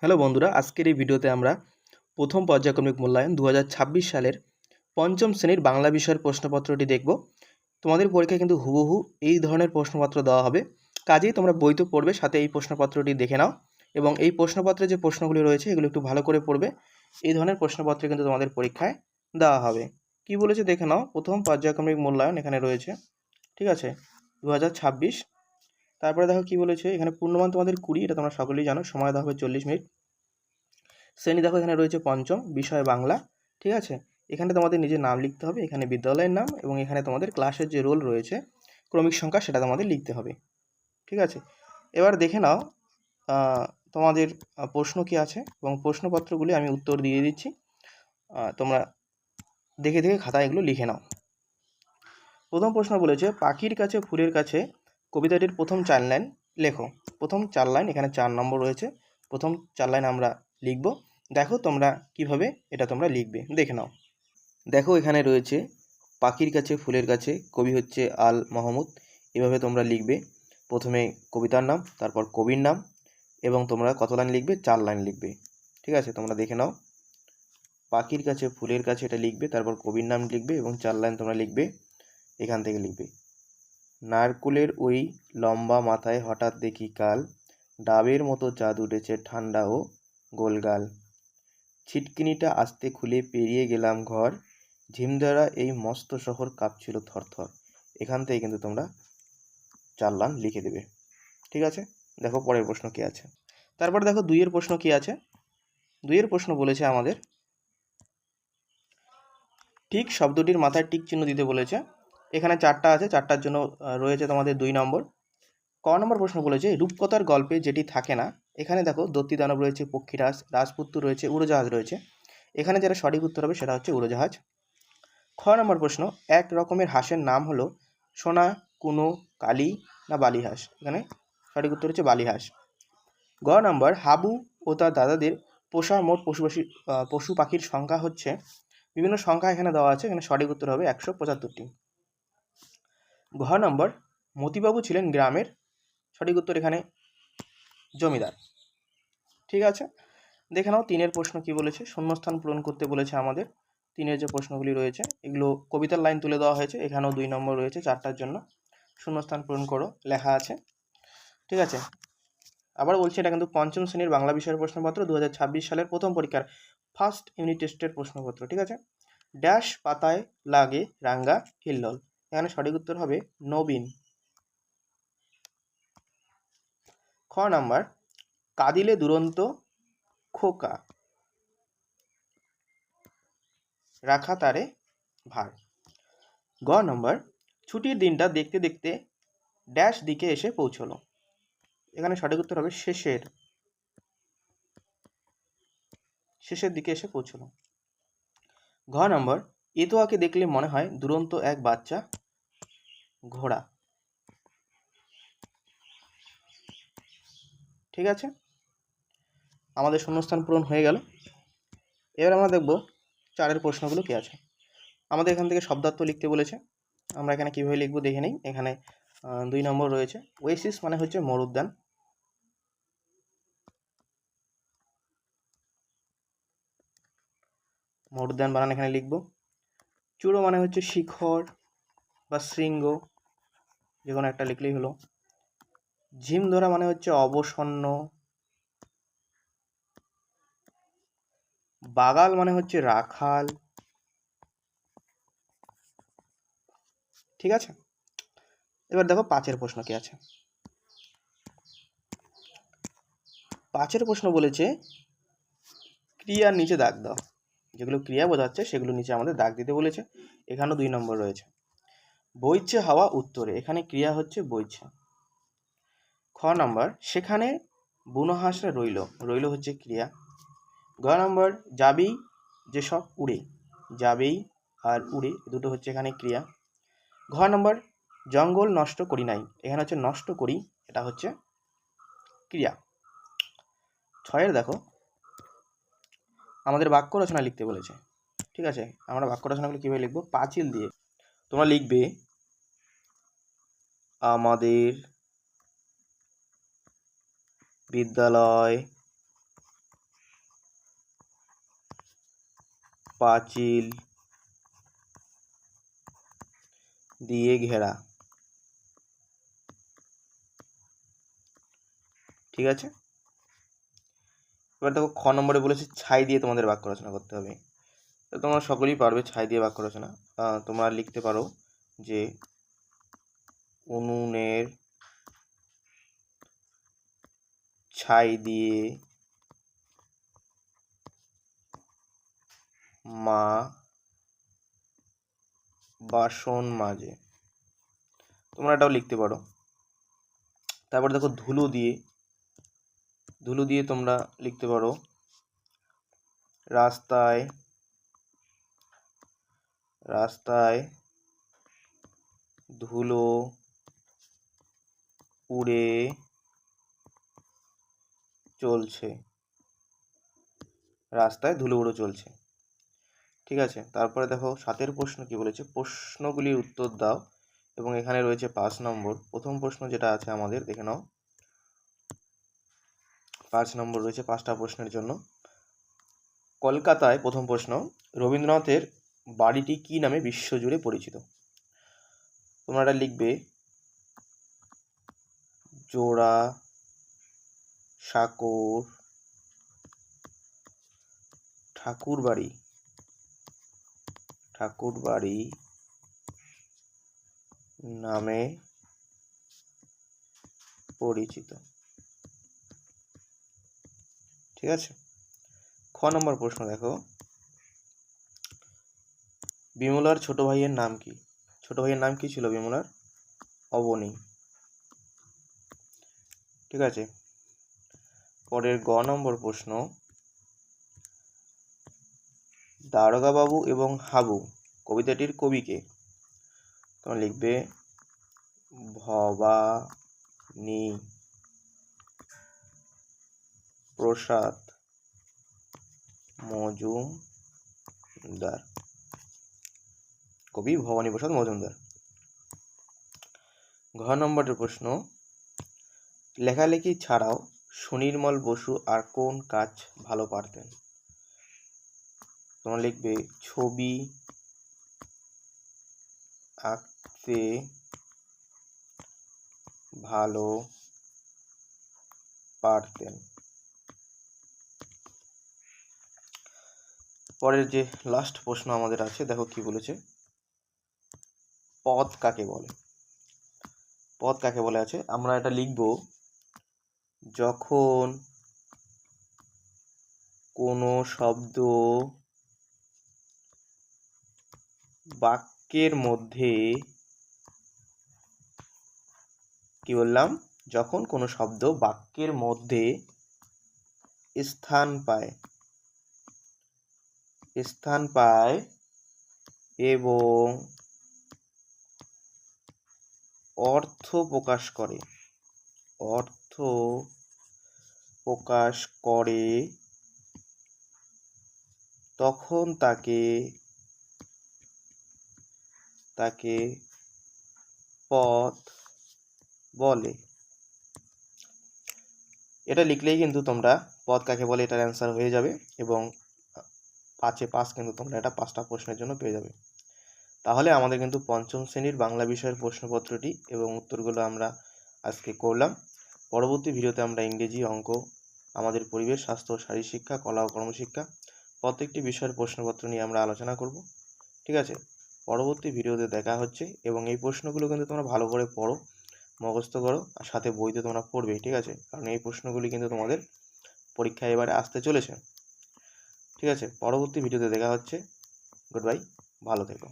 Hello বন্ধুরা, আজকের এই ভিডিওতে আমরা প্রথম পর্যায়ক্রমিক মূল্যায়ন 2026 সালের পঞ্চম শ্রেণীর বাংলা বিষয়ের প্রশ্নপত্রটি দেখব। তোমাদের পরীক্ষায় কিন্তু হুবহু এই ধরনের প্রশ্নপত্র দেওয়া হবে, কাজেই তোমরা বই তো পড়বে, সাথে এই প্রশ্নপত্রটি দেখে নাও এবং এই প্রশ্নপত্রে যে প্রশ্নগুলি রয়েছে এগুলো একটু ভালো করে পড়বে। এই ধরনের প্রশ্নপত্র কিন্তু তোমাদের পরীক্ষায় দেওয়া হবে। কি বলেছে দেখে নাও। প্রথম পর্যায়ক্রমিক মূল্যায়ন এখানে রয়েছে, ঠিক আছে, 2026। তারপরে দেখো কি বলেছে, এখানে পূর্ণমান তোমাদের 20, এটা তোমরা সকলেই জানো। সময় দেওয়া হবে 40 মিনিট। শ্রেণী দেখো এখানে রয়েছে পঞ্চম, বিষয় বাংলা, ঠিক আছে। এখানে তোমাদের নিজের নাম লিখতে হবে, এখানে বিদ্যালয়ের নাম, এবং এখানে তোমাদের ক্লাসের যে রোল রয়েছে, ক্রমিক সংখ্যা, সেটা তোমাদের লিখতে হবে, ঠিক আছে। এবার দেখে নাও তোমাদের প্রশ্ন কি আছে, এবং প্রশ্নপত্রগুলি আমি উত্তর দিয়ে দিচ্ছি। তোমরা দেখে দেখে খাতায় এগুলো লিখে নাও। প্রথম প্রশ্ন বলেছে, পাখির কাছে ফুলের কাছে কবিতাটির প্রথম 4 লাইন লেখো। প্রথম 4 লাইন, এখানে 4 নম্বর রয়েছে। প্রথম 4 লাইন আমরা লিখব। দেখো তোমরা কিভাবে এটা তোমরা লিখবে, দেখে নাও। দেখো এখানে রয়েছে পাখির কাছে ফুলের কাছে, কবি হচ্ছে আল মাহমুদ। এভাবে তোমরা লিখবে। প্রথমে কবিতার নাম, তারপর কবির নাম, এবং তোমরা কত লাইন লিখবে? 4 লাইন লিখবে, ঠিক আছে। তোমরা দেখে নাও। পাখির কাছে ফুলের কাছে এটা লিখবে, তারপর কবির নাম লিখবে, এবং 4 লাইন তোমরা লিখবে। এখান থেকে লিখবে, নারকুলের ওই লম্বা মাথায় হঠাৎ দেখি কাল, ডাবের মতো চাঁদ উঠেছে ঠান্ডা ও গোলগাল, ছিটকিনিটা আস্তে খুলে পেরিয়ে গেলাম ঘর, ঝিমধরা এই মস্ত শহর কাঁপছিল থরথর। এখান থেকে কিন্তু তোমরা 4 লাইন লিখে দেবে, ঠিক আছে। দেখো পরের প্রশ্ন কি আছে। তারপর দেখো 2-এর প্রশ্ন কি আছে। 2-এর প্রশ্ন বলেছে আমাদের, ঠিক শব্দটির মাথায় টিক চিহ্ন দিতে বলেছে। এখানে 4টা আছে, 4টার জন্য রয়েছে তোমাদের 2 নম্বর। ক নম্বর প্রশ্ন বলেছে, রূপকথার গল্পে যেটি থাকে না। এখানে দেখো দত্তি দানব রয়েছে, পক্ষীরাজ, রাজপুত্র রয়েছে, উড়োজাহাজ রয়েছে। এখানে যেটা সঠিক উত্তর হবে সেটা হচ্ছে উড়োজাহাজ। খ নম্বর প্রশ্ন, এক রকমের হাঁসের নাম হলো সোনা, কুনো, কালী না বালিহাঁস। এখানে সঠিক উত্তর হচ্ছে বালিহাঁস। গ নম্বর, হাবু ও তার দাদাদের পোষা মোট পশু পাখির সংখ্যা হচ্ছে, বিভিন্ন সংখ্যা এখানে দেওয়া আছে, এখানে সঠিক উত্তর হবে 175টি। ঘ নম্বর, মতিবাবু ছিলেন গ্রামের, সঠিক উত্তর এখানে জমিদার, ঠিক আছে। দেখে নাও 3-এর প্রশ্ন কি বলেছে। শূন্যস্থান পূরণ করতে বলেছে আমাদের। 3-এর যে প্রশ্নগুলি রয়েছে এগুলো কবিতার লাইন তুলে দেওয়া হয়েছে, এখানেও 2 নম্বর রয়েছে 4টার জন্য। শূন্যস্থান পূরণ করো, লেখা আছে, ঠিক আছে। আবার বলছি, এটা কিন্তু পঞ্চম শ্রেণীর বাংলা বিষয়ের প্রশ্নপত্র, 2026 সালের প্রথম পরীক্ষার ফার্স্ট ইউনিট টেস্টের প্রশ্নপত্র, ঠিক আছে। ড্যাশ পাতায় লাগে রাঙ্গা হিল্লোল। এখানে সঠিক উত্তর হবে নবীন। খ নাম্বার, কাঁদিলে দুরন্ত খোকা, রাখা তারে ভার। গ নম্বর, ছুটির দিনটা দেখতে দেখতে ড্যাশ দিকে এসে পৌঁছলো। এখানে সঠিক উত্তর হবে শেষের দিকে এসে পৌঁছলো। ঘ নম্বর, এতোয়াকে দেখলে মনে হয় দুরন্ত এক বাচ্চা ঘোড়া, ঠিক আছে। আমাদের শূন্যস্থান পূরণ হয়ে গেল। এবার আমরা দেখব 4-এর প্রশ্নগুলো কি আছে। আমাদের এখান থেকে শব্দার্থ লিখতে বলেছে। আমরা এখানে কীভাবে লিখবো দেখে নিই। এখানে 2 নম্বর রয়েছে, ওয়েসিস মানে হচ্ছে মরুদ্যান। মরুদ্যান বানান এখানে লিখব। চূড়ো মানে হচ্ছে শিখর বা শৃঙ্গ, যে কোনো একটা লিখলেই হলো। ঝিম ধরা মানে হচ্ছে অবসন্ন। বাগাল মানে হচ্ছে রাখাল, ঠিক আছে। এবার দেখো 5-এর প্রশ্ন কি আছে। 5-এর প্রশ্ন বলেছে, ক্রিয়ার নিচে দাগ দাও। যেগুলো ক্রিয়া বোঝাচ্ছে সেগুলো নিচে আমাদের দাগ দিতে বলেছে। এখানেও 2 নম্বর রয়েছে। বইছে হাওয়া উত্তরে, এখানে ক্রিয়া হচ্ছে বইছে। খ নম্বর, সেখানে বুনো হাঁসরা রইল হচ্ছে ক্রিয়া। গ নম্বর, যাবেই যেসব উড়ে, যাবেই আর উড়ে দুটো হচ্ছে এখানে ক্রিয়া। ঘ নম্বর, জঙ্গল নষ্ট করি নাই, এখানে হচ্ছে নষ্ট করি, এটা হচ্ছে ক্রিয়া। 6-এর দেখো, আমাদের বাক্য রচনা লিখতে বলেছে, ঠিক আছে। আমরা বাক্য রচনাগুলো কীভাবে লিখবো? পাঁচিল দিয়ে তোমরা লিখবে, আমাদের বিদ্যালয় পাঁচিল দিয়ে ঘেরা। ঠিক আছে, এবার দেখো খ নম্বরে বলেছে ছাই দিয়ে তোমাদের বাক্য রচনা করতে হবে। তো তোমরা সকলেই পারবে ছাই দিয়ে বাক্য রচনা। তোমরা লিখতে পারো যে উনুনের ছাই দিয়ে মা বাসন মাজে। তোমরা এটাও লিখতে পারো। তারপর দেখো ধুলো দিয়ে তোমরা লিখতে পারো রাস্তায় ধুলো উড়ে চলছে। ঠিক আছে, তারপরে দেখো 7 প্রশ্ন কি বলেছে, প্রশ্নগুলির উত্তর দাও। এবং এখানে রয়েছে 5 নম্বর। প্রথম প্রশ্ন যেটা আছে আমাদের দেখে নাও, 5 নম্বর রয়েছে 5টা প্রশ্নের জন্য। কলকাতায় প্রথম প্রশ্ন, রবীন্দ্রনাথের বাড়িটি কি নামে বিশ্বজুড়ে পরিচিত? তোমরা এটা লিখবে জোড়াসাঁকোর ঠাকুরবাড়ি নামে পরিচিত। ঠিক আছে, খ নম্বর প্রশ্ন দেখো, বিমলার ছোট ভাইয়ের নাম কি? ছোট ভাইয়ের নাম কি ছিল বিমলার? অবনী। ঠিক আছে, পরের গ নম্বর প্রশ্ন, দারোগাবাবু এবং হাবু কবিতাটির কবি কে? তোমরা লিখবে ভবানী প্রসাদ মজুমদার। কবি ভবানী প্রসাদ মজুমদার। ঘ নম্বরের প্রশ্ন, লেখালেখি ছাড়াও সুনির্মল বসু আর কোন কাজ ভালো পারতেন? তোমরা লিখবে ছবি আঁকতে ভালো পারতেন। পরের যে লাস্ট প্রশ্ন আমাদের আছে, দেখো কি বলেছে, পদ কাকে বলে? পদ কাকে বলে আছে, আমরা এটা লিখব যখন কোনো শব্দ বাক্যের মধ্যে, কি বললাম, যখন কোনো শব্দ বাক্যের মধ্যে স্থান পায় এবং অর্থ প্রকাশ করে তখন তাকে পদ বলে। এটা লিখলেই কিন্তু তোমরা পদ কাকে বলে এটার অ্যান্সার হয়ে যাবে, এবং 5-এ 5 কিন্তু তোমরা এটা 5টা প্রশ্নের জন্য পেয়ে যাবে। তাহলে আমাদের কিন্তু পঞ্চম শ্রেণীর বাংলা বিষয়ের প্রশ্নপত্রটি এবং উত্তরগুলো আমরা আজকে করলাম। পরবর্তী ভিডিওতে আমরা ইংরেজি, অঙ্ক, আমাদের পরিবেশ, স্বাস্থ্য, শারীরিক শিক্ষা, কলা ও কর্মশিক্ষা প্রত্যেকটি বিষয়ের প্রশ্নপত্র নিয়ে আমরা আলোচনা করব। ঠিক আছে, পরবর্তী ভিডিওতে দেখা হচ্ছে। এবং এই প্রশ্নগুলো কিন্তু তোমরা ভালো করে পড়ো, মুখস্থ করো, আর সাথে বইতে তোমরা পড়বে। ঠিক আছে, কারণ এই প্রশ্নগুলি কিন্তু তোমাদের পরীক্ষায় এবারে আসতে চলেছে। ঠিক আছে, পরবর্তী ভিডিওতে দেখা হচ্ছে। গুড বাই, ভালো থেকো।